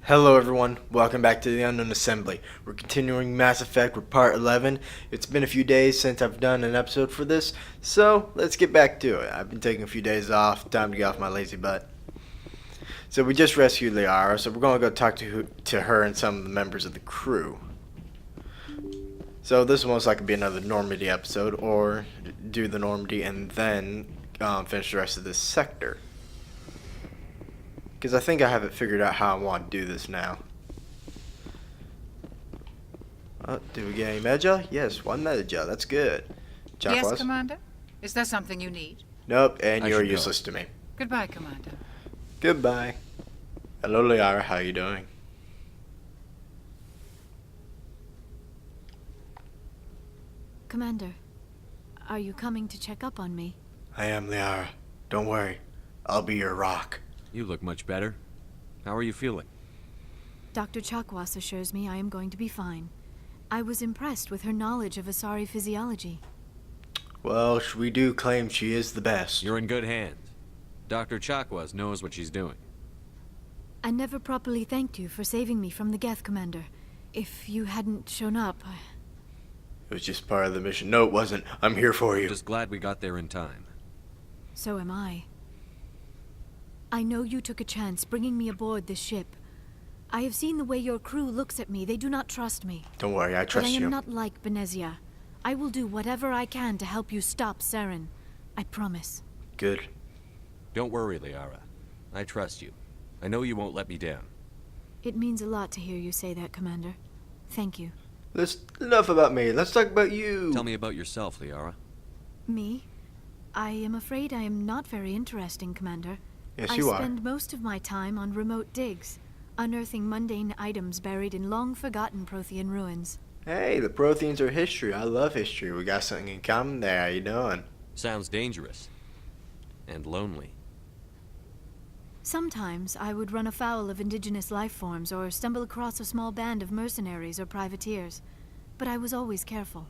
Hello everyone, welcome back to the Unknown Assembly. We're continuing Mass Effect with part 11. It's been a few days since I've done an episode for this, so let's get back to it. I've been taking a few days off, time to get off my lazy butt. So we just rescued Liara, so we're going to go talk to her and some of the members of the crew. So this will most likely be another Normandy episode, or do the Normandy and then finish the rest of this sector. Because I think I have it figured out how I want to do this now. Do we get any Medja? Yes, one Medja. That's good. Yes, Commander? Is there something you need? Nope, and you're useless to me. Goodbye, Commander. Goodbye. Hello, Liara. How you doing? Commander, are you coming to check up on me? I am, Liara. Don't worry. I'll be your rock. You look much better. How are you feeling? Dr. Chakwas assures me I am going to be fine. I was impressed with her knowledge of Asari physiology. Well, we do claim she is the best. You're in good hands. Dr. Chakwas knows what she's doing. I never properly thanked you for saving me from the Geth, Commander. If you hadn't shown up, It was just part of the mission. No, it wasn't. I'm here for you. Just glad we got there in time. So am I. I know you took a chance bringing me aboard this ship. I have seen the way your crew looks at me. They do not trust me. Don't worry, I trust you. But I you. am not like Benezia. I will do whatever I can to help you stop Saren. I promise. Good. Don't worry, Liara. I trust you. I know you won't let me down. It means a lot to hear you say that, Commander. Thank you. Enough about me. Let's talk about you. Tell me about yourself, Liara. Me? I am afraid I am not very interesting, Commander. Yes, you are. I spend most of my time on remote digs, unearthing mundane items buried in long-forgotten Prothean ruins. Hey, the Protheans are history. I love history. We got something in common there. How you doing? Sounds dangerous. And lonely. Sometimes I would run afoul of indigenous life forms or stumble across a small band of mercenaries or privateers. But I was always careful.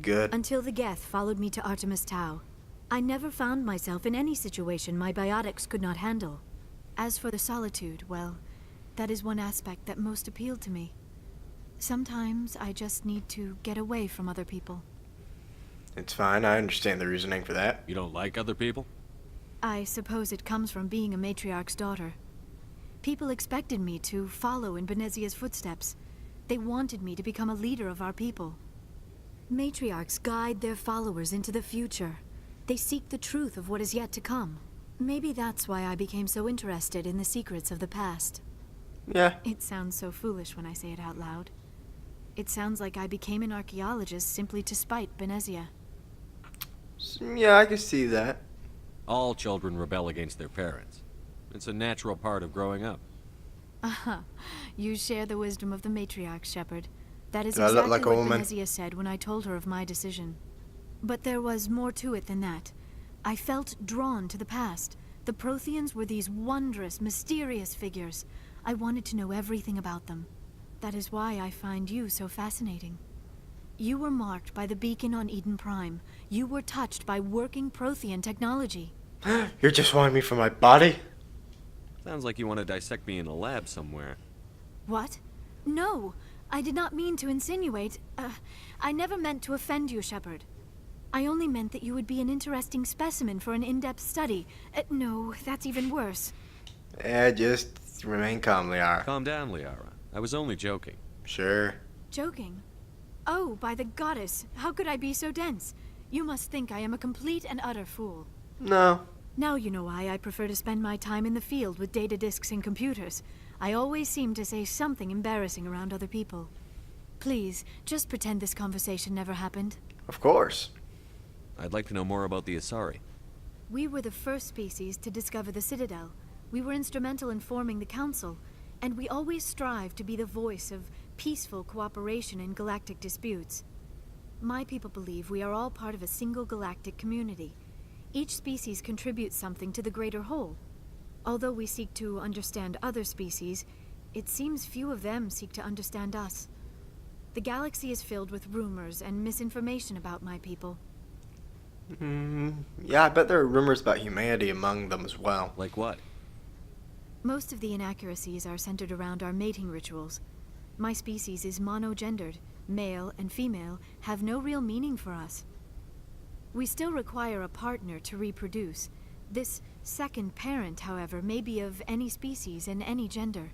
Good. Until the Geth followed me to Artemis Tau. I never found myself in any situation my biotics could not handle. As for the solitude, well, that is one aspect that most appealed to me. Sometimes I just need to get away from other people. It's fine. I understand the reasoning for that. You don't like other people? I suppose it comes from being a matriarch's daughter. People expected me to follow in Benezia's footsteps. They wanted me to become a leader of our people. Matriarchs guide their followers into the future. They seek the truth of what is yet to come. Maybe that's why I became so interested in the secrets of the past. Yeah. It sounds so foolish when I say it out loud. It sounds like I became an archaeologist simply to spite Benezia. Yeah, I can see that. All children rebel against their parents. It's a natural part of growing up. Aha. You share the wisdom of the matriarch, Shepard. That is Do I look exactly like a what woman? Benezia said when I told her of my decision. But there was more to it than that. I felt drawn to the past. The Protheans were these wondrous, mysterious figures. I wanted to know everything about them. That is why I find you so fascinating. You were marked by the beacon on Eden Prime. You were touched by working Prothean technology. You're just wanting me for my body? Sounds like you want to dissect me in a lab somewhere. What? No! I did not mean to insinuate. I never meant to offend you, Shepard. I only meant that you would be an interesting specimen for an in-depth study. No, that's even worse. Just remain calm, Liara. Calm down, Liara. I was only joking. Sure. Joking? Oh, by the goddess, how could I be so dense? You must think I am a complete and utter fool. No. Now you know why I prefer to spend my time in the field with data disks and computers. I always seem to say something embarrassing around other people. Please, just pretend this conversation never happened. Of course. I'd like to know more about the Asari. We were the first species to discover the Citadel. We were instrumental in forming the Council, and we always strive to be the voice of peaceful cooperation in galactic disputes. My people believe we are all part of a single galactic community. Each species contributes something to the greater whole. Although we seek to understand other species, it seems few of them seek to understand us. The galaxy is filled with rumors and misinformation about my people. Yeah, I bet there are rumors about humanity among them as well. Like what? Most of the inaccuracies are centered around our mating rituals. My species is monogendered. Male and female have no real meaning for us. We still require a partner to reproduce. This second parent, however, may be of any species and any gender.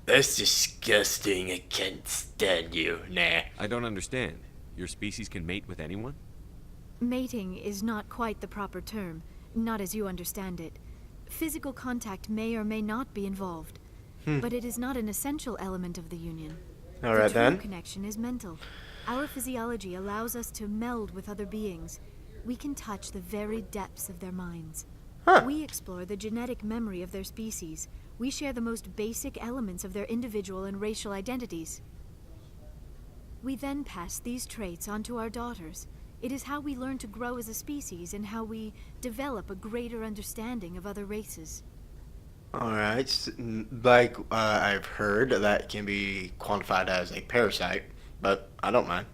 That's disgusting. I can't stand you. Nah. I don't understand. Your species can mate with anyone? Mating is not quite the proper term, not as you understand it. Physical contact may or may not be involved, but it is not an essential element of the union. All right, the true then. connection is mental. Our physiology allows us to meld with other beings. We can touch the very depths of their minds. Huh. We explore the genetic memory of their species. We share the most basic elements of their individual and racial identities. We then pass these traits on to our daughters. It is how we learn to grow as a species and how we develop a greater understanding of other races. Alright, like I've heard that can be quantified as a parasite, but I don't mind.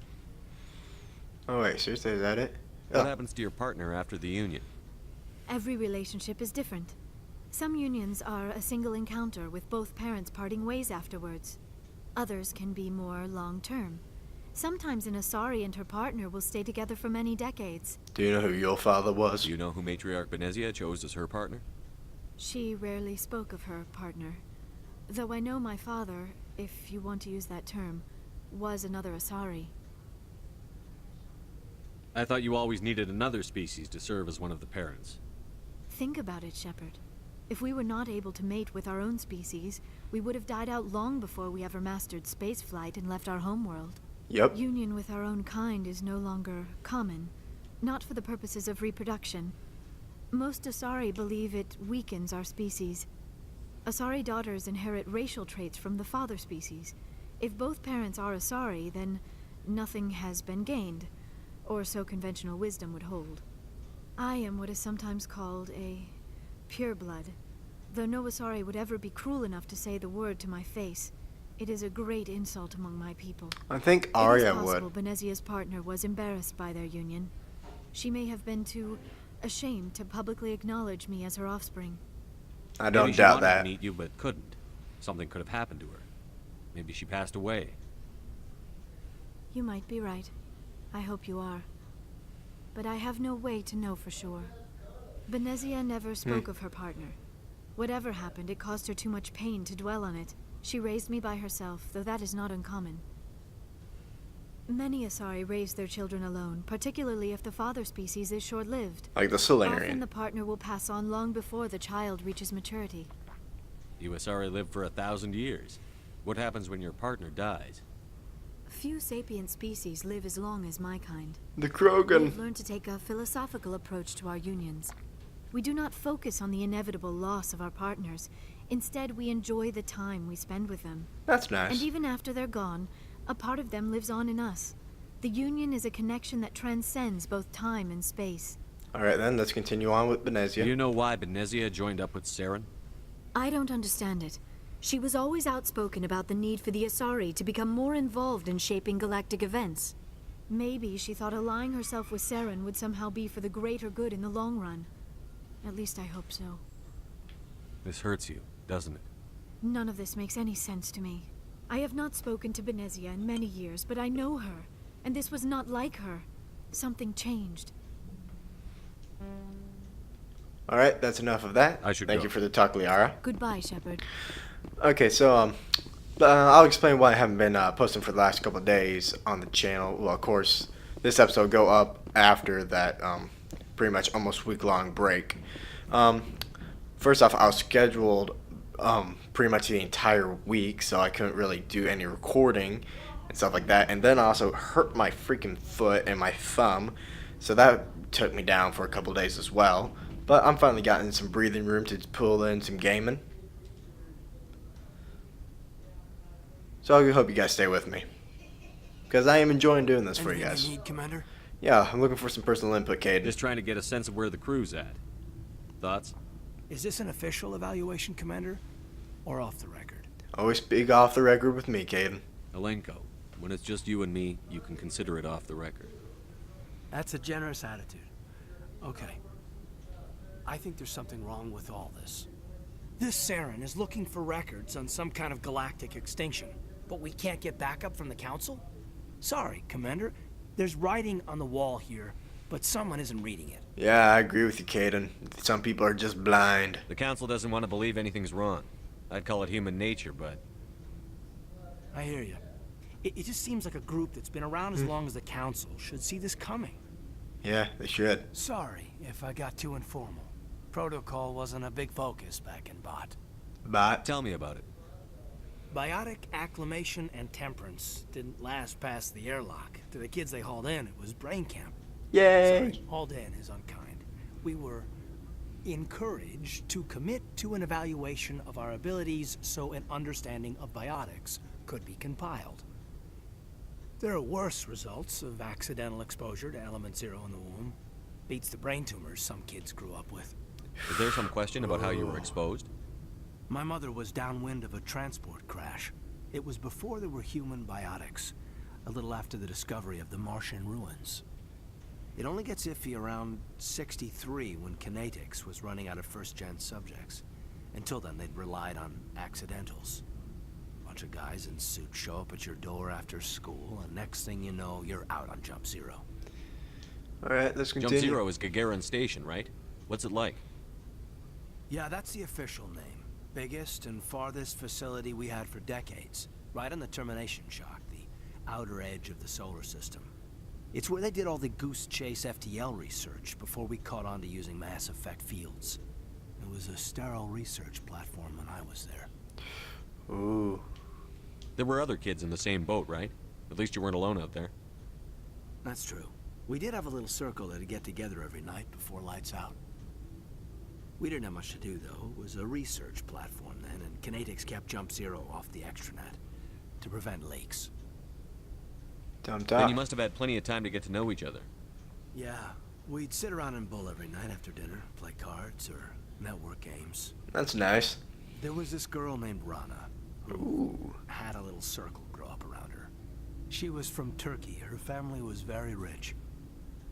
Oh wait, seriously, is that it? What Oh. happens to your partner after the union? Every relationship is different. Some unions are a single encounter with both parents parting ways afterwards. Others can be more long-term. Sometimes an Asari and her partner will stay together for many decades. Do you know who your father was? Do you know who Matriarch Benezia chose as her partner? She rarely spoke of her partner. Though I know my father, if you want to use that term, was another Asari. I thought you always needed another species to serve as one of the parents. Think about it, Shepard. If we were not able to mate with our own species, we would have died out long before we ever mastered spaceflight and left our homeworld. Yep. Union with our own kind is no longer common, not for the purposes of reproduction. Most Asari believe it weakens our species. Asari daughters inherit racial traits from the father species. If both parents are Asari, then nothing has been gained, or so conventional wisdom would hold. I am what is sometimes called a pureblood, though no Asari would ever be cruel enough to say the word to my face. It is a great insult among my people. I think It Arya is possible would. Benezia's partner was embarrassed by their union. She may have been too ashamed to publicly acknowledge me as her offspring. I don't Maybe she doubt wanted that. to meet you but couldn't. Something could have happened to her. Maybe she passed away. You might be right. I hope you are. But I have no way to know for sure. Benezia never spoke of her partner. Whatever happened, it caused her too much pain to dwell on it. She raised me by herself, though that is not uncommon. Many Asari raise their children alone, particularly if the father species is short-lived. Like the Often Solarian. the partner will pass on long before the child reaches maturity. You Asari live for 1,000 years. What happens when your partner dies? Few sapient species live as long as my kind. The We've Krogan. learned to take a philosophical approach to our unions. We do not focus on the inevitable loss of our partners. Instead, we enjoy the time we spend with them. That's nice. And even after they're gone, a part of them lives on in us. The union is a connection that transcends both time and space. Alright then, let's continue on with Do Benezia. you know why Benezia joined up with Saren? I don't understand it. She was always outspoken about the need for the Asari to become more involved in shaping galactic events. Maybe she thought allying herself with Saren would somehow be for the greater good in the long run. At least I hope so. This hurts you, doesn't it? None of this makes any sense to me. I have not spoken to Benezia in many years, but I know her, and this was not like her. Something changed. Alright, that's enough of that. I should Thank go. you for the talk, Liara. Goodbye, Shepard. Okay, so I'll explain why I haven't been posting for the last couple of days on the channel. Well, of course, this episode will go up after that pretty much almost week-long break. First off, I was scheduled pretty much the entire week, so I couldn't really do any recording and stuff like that. And then I also hurt my freaking foot and my thumb, so that took me down for a couple of days as well. But I'm finally gotten some breathing room to pull in some gaming. So I hope you guys stay with me, because I am enjoying doing this for you guys. Anything you need, Commander? Yeah, I'm looking for some personal input, Caden. Just trying to get a sense of where the crew's at. Thoughts? Is this an official evaluation, Commander? Or off the record? Always speak off the record with me, Caden. Alenko, when it's just you and me, you can consider it off the record. That's a generous attitude. Okay. I think there's something wrong with all this. This Saren is looking for records on some kind of galactic extinction, but we can't get backup from the Council? Sorry, Commander. There's writing on the wall here, but someone isn't reading it. Yeah, I agree with you, Caden. Some people are just blind. The Council doesn't want to believe anything's wrong. I'd call it human nature, but... I hear you. It just seems like a group that's been around as long as the Council should see this coming. Yeah, they should. Sorry if I got too informal. Protocol wasn't a big focus back in Bot. But Tell me about it. Biotic acclimation and temperance didn't last past the airlock. To the kids they hauled in, it was brain camp. yay! Sorry, hauled in is unkind. We were encouraged to commit to an evaluation of our abilities so an understanding of biotics could be compiled. There are worse results of accidental exposure to element zero in the womb. Beats the brain tumors some kids grew up with. Is there some question about how you were exposed? My mother was downwind of a transport crash. It was before there were human biotics, a little after the discovery of the Martian ruins. It only gets iffy around 63 when kinetics was running out of first-gen subjects. Until then, they'd relied on accidentals. Bunch of guys in suits show up at your door after school, and next thing you know, you're out on Jump Zero. Alright, let's continue. Jump Zero is Gagarin Station, right? What's it like? Yeah, that's the official name. Biggest and farthest facility we had for decades. Right on the termination shock, the outer edge of the solar system. It's where they did all the Goose Chase FTL research before we caught on to using mass effect fields. It was a sterile research platform when I was there. Ooh. There were other kids in the same boat, right? At least you weren't alone out there. That's true. We did have a little circle that'd get together every night before lights out. We didn't have much to do, though. It was a research platform then, and kinetics kept Jump Zero off the extranet to prevent leaks. Dump Then top. you must have had plenty of time to get to know each other. Yeah, we'd sit around and bull every night after dinner, play cards or network games. That's nice. There was this girl named Rana who Ooh. had a little circle grow up around her. She was from Turkey. Her family was very rich.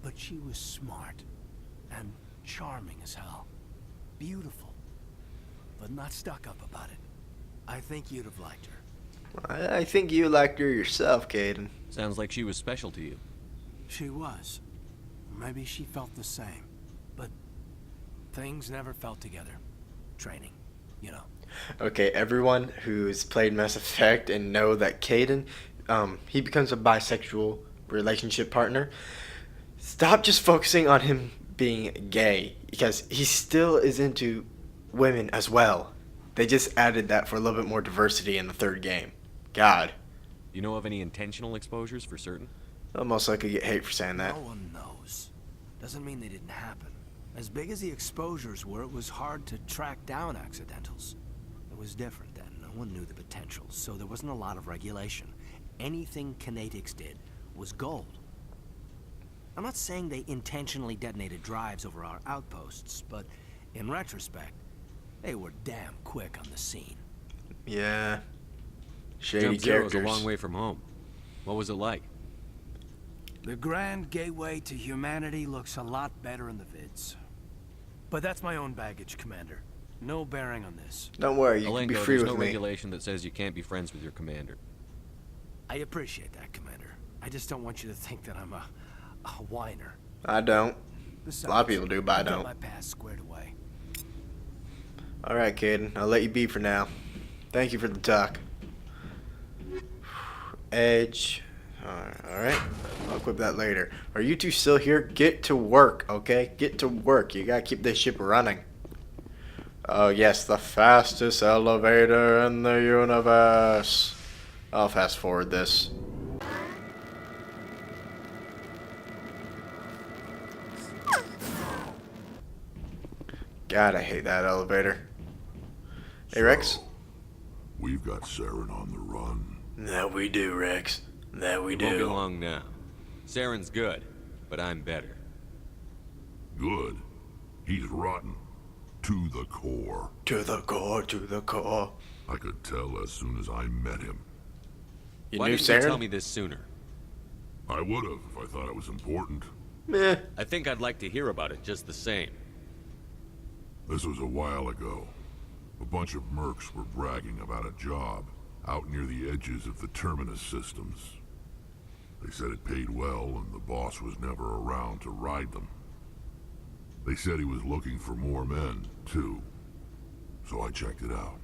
But she was smart and charming as hell. Beautiful, but not stuck up about it. I think you'd have liked her. I think you liked her yourself, Caden. Sounds like she was special to you. She was. Maybe she felt the same. But things never felt together. Training, you know. Okay, everyone who's played Mass Effect and know that Caden, he becomes a bisexual relationship partner. Stop just focusing on him being gay, because he still is into women as well. They just added that for a little bit more diversity in the third game. God. You know of any intentional exposures for certain? I'll most likely get hate for saying that. No one knows. Doesn't mean they didn't happen. As big as the exposures were, it was hard to track down accidentals. It was different then. No one knew the potential, so there wasn't a lot of regulation. Anything kinetics did was gold. I'm not saying they intentionally detonated drives over our outposts, but in retrospect, they were damn quick on the scene. Yeah. Shady Jump Zero's characters. a long way from home. What was it like? The grand gateway to humanity looks a lot better in the vids. But that's my own baggage, Commander. No bearing on this. Don't worry, you can be Alenko, free there's with no me. regulation that says you can't be friends with your commander. I appreciate that, Commander. I just don't want you to think that I'm a whiner. I don't. Besides, A lot of people do, but I I've got don't. my past squared away. Alright, Caden. I'll let you be for now. Thank you for the talk. Edge. Alright. I'll equip that later. Are you two still here? Get to work, okay? Get to work. You gotta keep this ship running. Oh, yes. The fastest elevator in the universe. I'll fast forward this. God, I hate that elevator. Hey, Rex? We've got Saren on the run. That we do, Rex. That we It won't be do. long now. Saren's good, but I'm better. Good. He's rotten. To the core. To the core, to the core. I could tell as soon as I met him. You Why knew didn't you tell Saren? me this sooner? I would have if I thought it was important. Meh. I think I'd like to hear about it just the same. This was a while ago. A bunch of mercs were bragging about a job out near the edges of the Terminus systems. They said it paid well and the boss was never around to ride them. They said he was looking for more men, too. So I checked it out.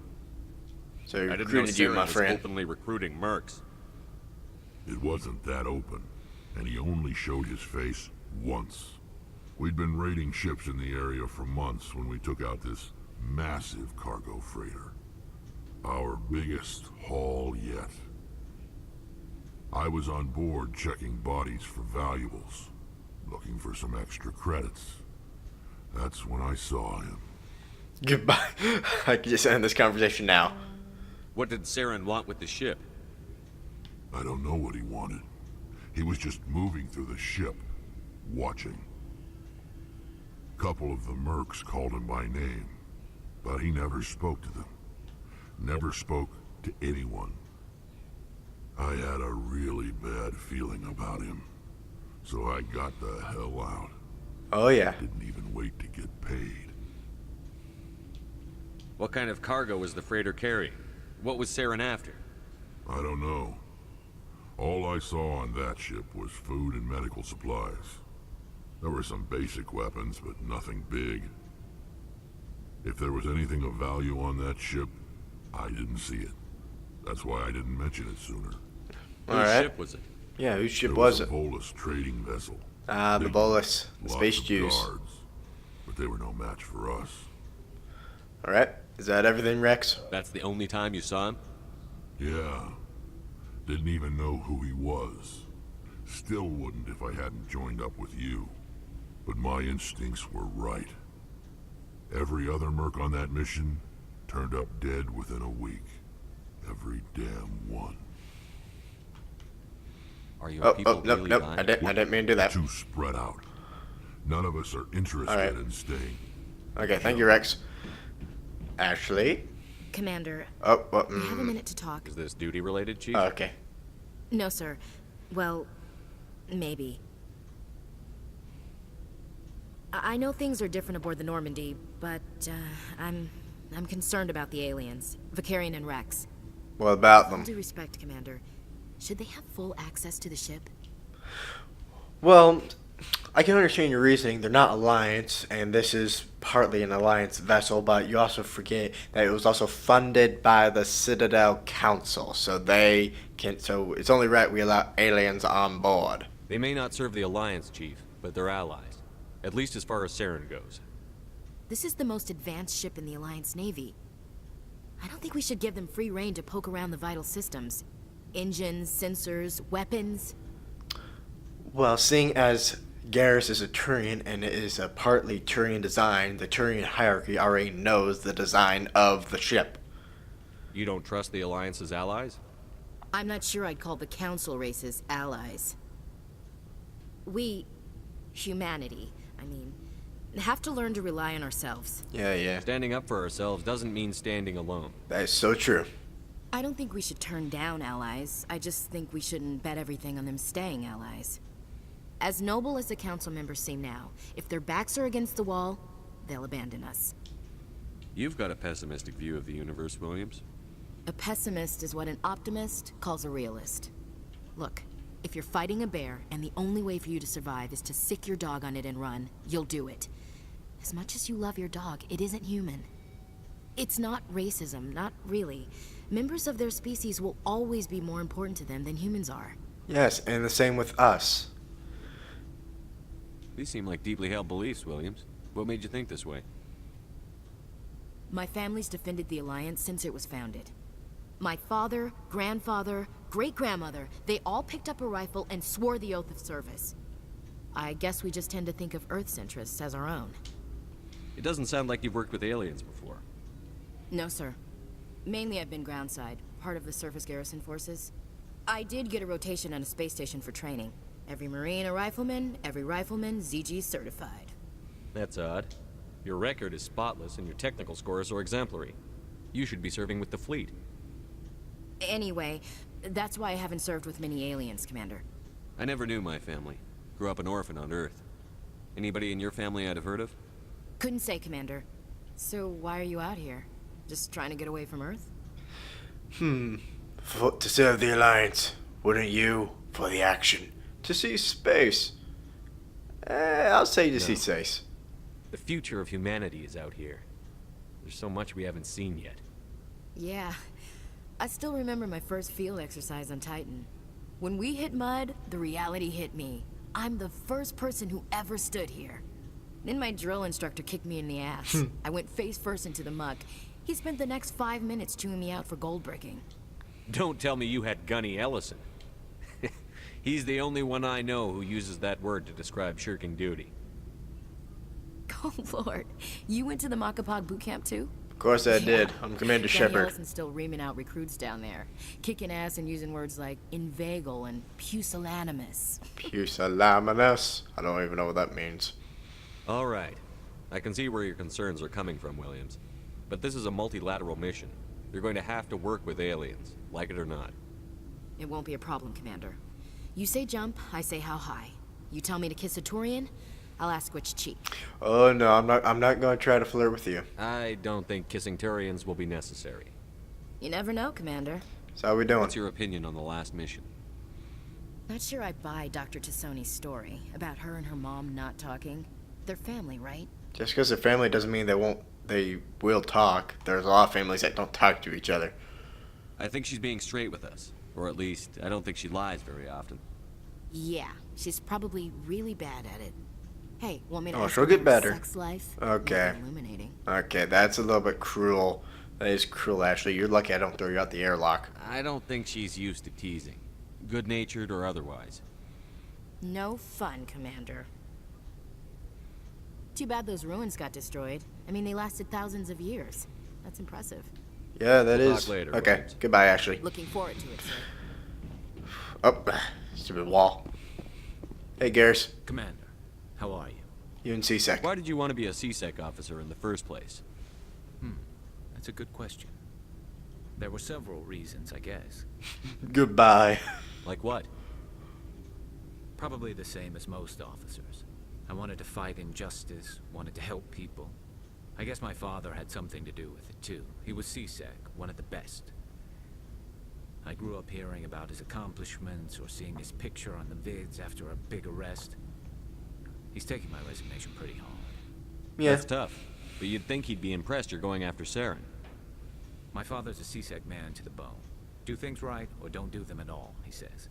So he I didn't know recruited you, Saren my was friend. openly recruiting mercs. It wasn't that open, and he only showed his face once. We'd been raiding ships in the area for months when we took out this massive cargo freighter. Our biggest haul yet. I was on board checking bodies for valuables, looking for some extra credits. That's when I saw him. Goodbye. I can just end this conversation now. What did Saren want with the ship? I don't know what he wanted. He was just moving through the ship, watching. Couple of the mercs called him by name, but he never spoke to them. Never spoke to anyone. I had a really bad feeling about him, so I got the hell out. Oh yeah. Didn't even wait to get paid. What kind of cargo was the freighter carrying? What was Saren after? I don't know. All I saw on that ship was food and medical supplies. There were some basic weapons, but nothing big. If there was anything of value on that ship, I didn't see it. That's why I didn't mention it sooner. Whose Alright. ship was it? Yeah, whose ship There was a it? Polis trading vessel. Ah, the Big bolus. one. The Lots space of Jews. guards, but they were no match for us. Alright. Is that everything, Rex? That's the only time you saw him? Yeah. Didn't even know who he was. Still wouldn't if I hadn't joined up with you. But my instincts were right. Every other merc on that mission turned up dead within a week. Every damn one. Are you Oh, people nope, really nope. dying? I didn't mean to do that. Too spread out. None of us are interested All right. in staying. Okay, thank you, Rex. Ashley? Commander, Oh, well, we have a minute to talk. Is this duty-related, Chief? okay. No, sir. Well, maybe. I know things are different aboard the Normandy, but I'm concerned about the aliens, Vicarian and Rex. What about All them? due respect, Commander. Should they have full access to the ship? Well, I can understand your reasoning. They're not Alliance, and this is partly an Alliance vessel, but you also forget that it was also funded by the Citadel Council, so they can. So it's only right we allow aliens on board. They may not serve the Alliance, Chief, but they're allies. At least as far as Saren goes. This is the most advanced ship in the Alliance Navy. I don't think we should give them free rein to poke around the vital systems. Engines, sensors, weapons. Well, seeing as Garrus is a Turian and it is a partly Turian design, the Turian hierarchy already knows the design of the ship. You don't trust the Alliance's allies? I'm not sure I'd call the Council races allies. We, humanity, have to learn to rely on ourselves. Yeah. Standing up for ourselves doesn't mean standing alone. That is so true. I don't think we should turn down allies. I just think we shouldn't bet everything on them staying allies. As noble as the Council members seem now, if their backs are against the wall, they'll abandon us. You've got a pessimistic view of the universe, Williams. A pessimist is what an optimist calls a realist. Look, if you're fighting a bear and the only way for you to survive is to sick your dog on it and run, you'll do it. As much as you love your dog, it isn't human. It's not racism, not really. Members of their species will always be more important to them than humans are. Yes, and the same with us. These seem like deeply held beliefs, Williams. What made you think this way? My family's defended the Alliance since it was founded. My father, grandfather, great-grandmother, they all picked up a rifle and swore the oath of service. I guess we just tend to think of Earth's interests as our own. It doesn't sound like you've worked with aliens before. No, sir. Mainly I've been groundside, part of the surface garrison forces. I did get a rotation on a space station for training. Every Marine a rifleman, every rifleman ZG certified. That's odd. Your record is spotless and your technical scores are exemplary. You should be serving with the fleet. Anyway, that's why I haven't served with many aliens, Commander. I never knew my family. Grew up an orphan on Earth. Anybody in your family I'd have heard of? Couldn't say, Commander. So why are you out here? Just trying to get away from Earth? To serve the Alliance. Wouldn't you? For the action. To see space. I'll say to see space. The future of humanity is out here. There's so much we haven't seen yet. Yeah. I still remember my first field exercise on Titan. When we hit mud, the reality hit me. I'm the first person who ever stood here. Then my drill instructor kicked me in the ass. I went face first into the muck. He spent the next 5 minutes chewing me out for gold bricking. Don't tell me you had Gunny Ellison. He's the only one I know who uses that word to describe shirking duty. Oh, Lord. You went to the Makapog boot camp, too? Of course I did. I'm Commander Gunny Shepard. Ellison's still reaming out recruits down there. Kicking ass and using words like inveigle and pusillanimous. Pusillanimous? I don't even know what that means. All right. I can see where your concerns are coming from, Williams. But this is a multilateral mission. You're going to have to work with aliens, like it or not. It won't be a problem, Commander. You say jump, I say how high. You tell me to kiss a Turian, I'll ask which cheek. Oh no, I'm not going to try to flirt with you. I don't think kissing Turians will be necessary. You never know, Commander. So how we doing? What's your opinion on the last mission? Not sure I buy Dr. Tassoni's story about her and her mom not talking. They're family, right? Just because they're family doesn't mean they will talk. There's a lot of families that don't talk to each other. I think she's being straight with us. Or at least, I don't think she lies very often. Yeah, she's probably really bad at it. Hey, want me to Oh, ask she'll her get about her better. sex life? Okay. Not illuminating. Okay, that's a little bit cruel. That is cruel, Ashley. You're lucky I don't throw you out the airlock. I don't think she's used to teasing. Good-natured or otherwise. No fun, Commander. Too bad those ruins got destroyed. I mean, they lasted thousands of years. That's impressive. Yeah, that We'll is. talk later, Okay, Williams. goodbye, Ashley. Looking forward to it, sir. Oh, stupid wall. Hey, Garrus. Commander, how are you? You in CSEC. Why did you want to be a CSEC officer in the first place? That's a good question. There were several reasons, I guess. Goodbye. Like what? Probably the same as most officers. I wanted to fight injustice, wanted to help people. I guess my father had something to do with it, too. He was CSEC, one of the best. I grew up hearing about his accomplishments or seeing his picture on the vids after a big arrest. He's taking my resignation pretty hard. Yeah. That's tough. But you'd think he'd be impressed you're going after Saren. My father's a CSEC man to the bone. Do things right or don't do them at all, he says.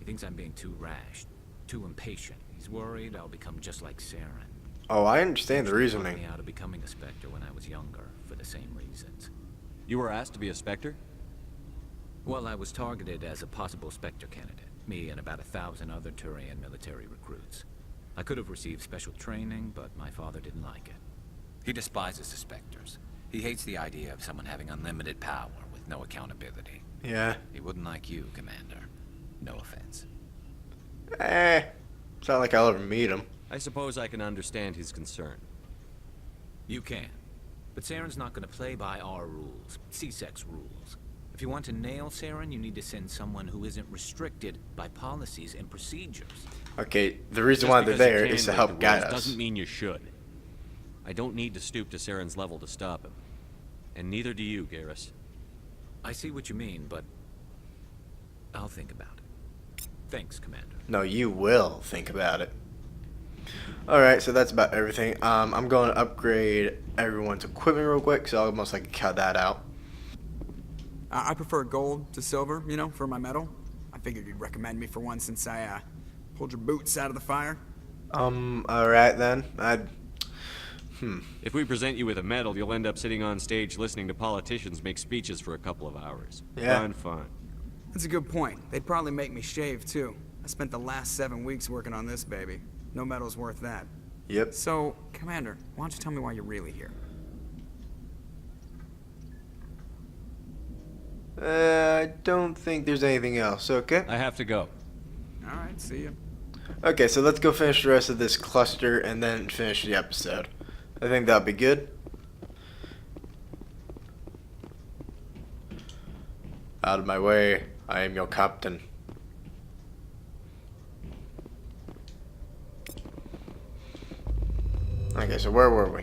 He thinks I'm being too rash, too impatient. He's worried I'll become just like Saren. Oh, I understand the He reasoning. talked me out of becoming a Spectre when I was younger, for the same reasons. You were asked to be a Spectre? Well, I was targeted as a possible Spectre candidate. Me and about 1,000 other Turian military recruits. I could have received special training, but my father didn't like it. He despises the Spectres. He hates the idea of someone having unlimited power with no accountability. Yeah. He wouldn't like you, Commander. No offense. It's not like I'll ever meet him. I suppose I can understand his concern. You can. But Saren's not going to play by our rules, CSEC's rules. If you want to nail Saren, you need to send someone who isn't restricted by policies and procedures. Okay, the reason Just why they're because you there can is to break help the guide rules us. doesn't mean you should. I don't need to stoop to Saren's level to stop him. And neither do you, Garrus. I see what you mean, but I'll think about it. Thanks, Commander. No, you will think about it. Alright, so that's about everything. I'm going to upgrade everyone's equipment real quick, so I'll most likely cut that out. I prefer gold to silver, you know, for my medal. I figured you'd recommend me for one since I pulled your boots out of the fire. Alright then. If we present you with a medal, you'll end up sitting on stage listening to politicians make speeches for a couple of hours. Yeah. Fun. That's a good point. They'd probably make me shave, too. I spent the last 7 weeks working on this baby. No medal's worth that. Yep. So, Commander, why don't you tell me why you're really here? I don't think there's anything else, okay? I have to go. Alright, see ya. Okay, so let's go finish the rest of this cluster and then finish the episode. I think that'll be good. Out of my way, I am your captain. Okay, so where were we?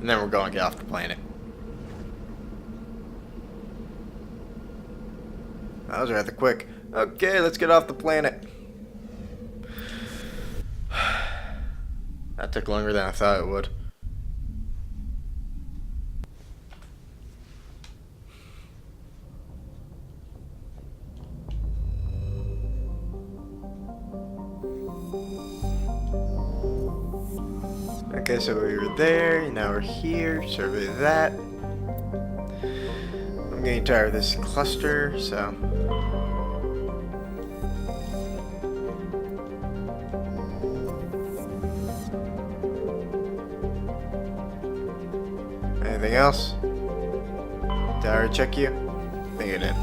And then we're going to get off the planet. That was rather quick. Okay, let's get off the planet. That took longer than I thought it would. Okay, so we were there, now we're here, survey that. I'm getting tired of this cluster, so. Anything else? Did I already check you? I think I did.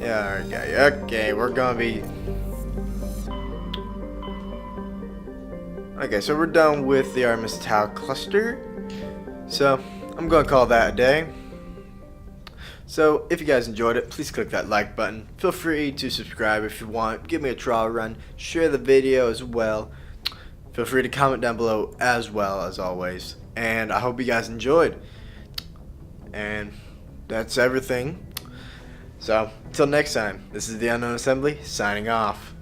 Yeah, alright, got you. Okay, we're gonna be. Okay, so we're done with the Artemis Tau cluster. So, I'm gonna call that a day. So, if you guys enjoyed it, please click that like button. Feel free to subscribe if you want. Give me a trial run. Share the video as well. Feel free to comment down below as well, as always. And I hope you guys enjoyed. And that's everything. So, until next time, this is the Unknown Assembly, signing off.